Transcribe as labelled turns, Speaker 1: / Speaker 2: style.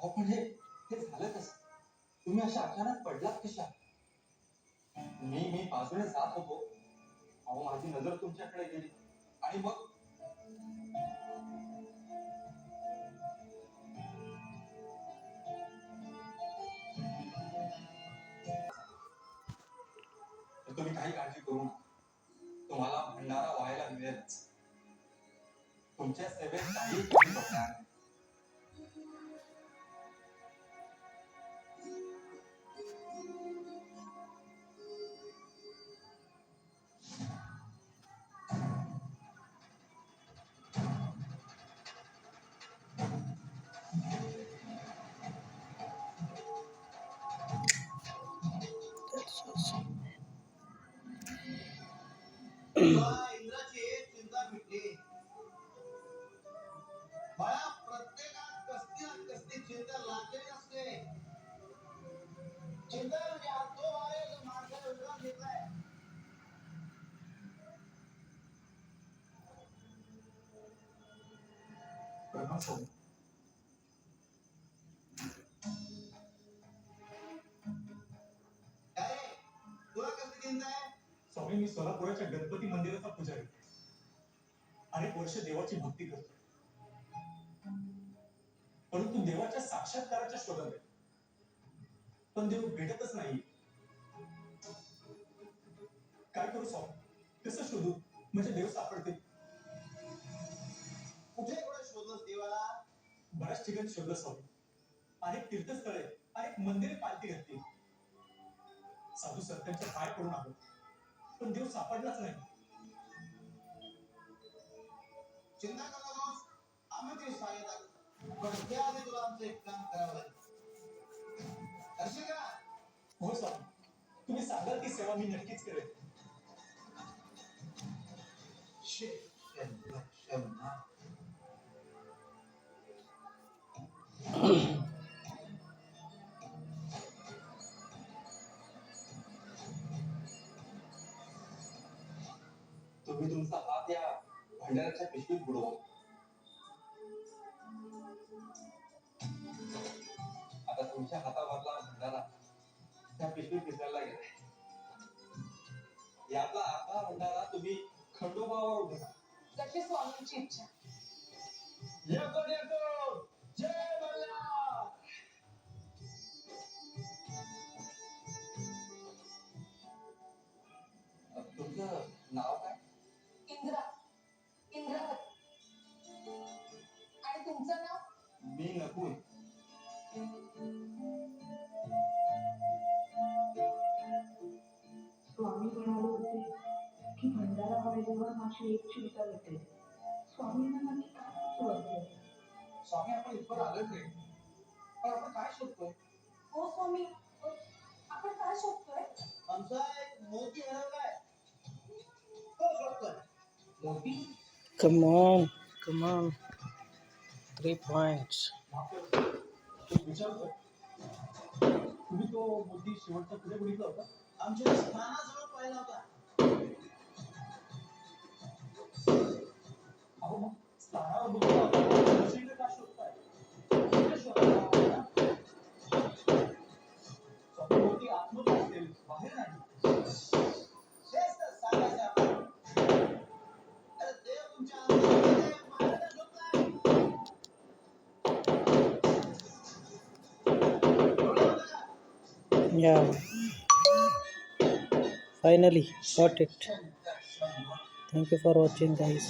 Speaker 1: अहो पण हे झालं कसं? तुम्ही अशा अचानक पडलात कशा? मी बाजूने जात होतो. अहो माझी नजर तुमच्याकडे गेली आणि मग तुम्ही काही काळजी करू नका. तुम्हाला भंडारा व्हायला मिळेलच. तुमच्या सेवेत काही कमी पडणार नाही.
Speaker 2: इंद्राची चिंता मिटली. बाळा, प्रत्येकात कसली ना कसली चिंता लागलेली असते. चिंता म्हणजे हा तो आहे जो माणसाला विश्वास घेतलाय.
Speaker 1: स्वामी
Speaker 2: काय रे, तुला कसली चिंता आहे?
Speaker 1: स्वामी, मी सोलापुराच्या गणपती मंदिराचा पुजारी. अनेक वर्ष देवाची भक्ती करतो, परंतु देवाच्या साक्षात्काराच्या शोधात आहे. पण देव भेटतच नाही. काय करू स्वामी? कसं शोधू म्हणजे देव सापडते?
Speaker 2: कुठे कुठे शोधलंस देवाला?
Speaker 1: बऱ्याच ठिकाणी शोधलं स्वामी. अनेक तीर्थस्थळे, अनेक मंदिरे पालथी घातली. साधू संतांच्या पाय पडून आलो, पण देव सापडलाच नाही.
Speaker 2: चिंता करू नकोस, आम्ही ते सहाय्यता करू. पण त्याआधी तुला आमचं एक काम करावं लागेल. करशील का?
Speaker 1: हो स्वामी, तुम्ही सांगाल ती सेवा मी नक्कीच करेन. तुम्ही तुमचा हात या भंडाराच्या पिशवीत बुडवा. आता तुमच्या हातावरला भंडारा त्या पिशवीत विसरला गेलाय. यातला अर्धा भंडारा तुम्ही खंडोबावर उभा.
Speaker 3: जशी स्वामींची इच्छा.
Speaker 1: येतो येतो, जय मल्हार. तुमचं नाव काय?
Speaker 3: इंद्रा, इंद्रावती. आणि तुमचं नाव?
Speaker 1: मी नकुल.
Speaker 4: स्वामी म्हणाले होते की भंडारा व्हायल्यावर माझी एक चिंता मिटेल. स्वामींना नक्की काय सुचवायचे?
Speaker 2: स्वामी, आपण इथवर आलोय रे, पण आपण काय शोधतोय?
Speaker 3: हो स्वामी, आपण काय शोधतोय?
Speaker 2: आमचा एक मोती हरवलाय, तो शोधतोय.
Speaker 1: मोती?
Speaker 5: Come on. 3 points.
Speaker 1: विचारतोय, तुम्ही तो मोती शेवटचा कुठे बघितला होता?
Speaker 2: आमच्या स्थानाजवळ पाहिला होता.
Speaker 1: अहो मग स्थानावर बघितला होता, दुसरीकडे का शोधताय? कुठे शोधताय ना? स्वामी, मोती आतमध्ये असेल, बाहेर नाही.
Speaker 2: तेच तर सांगायचं आपण. अरे देव तुमच्या अंतरामध्ये आहे, बाहेर का शोधताय? कळलं का?
Speaker 5: Yeah. Finally got it. Thank you for watching, guys.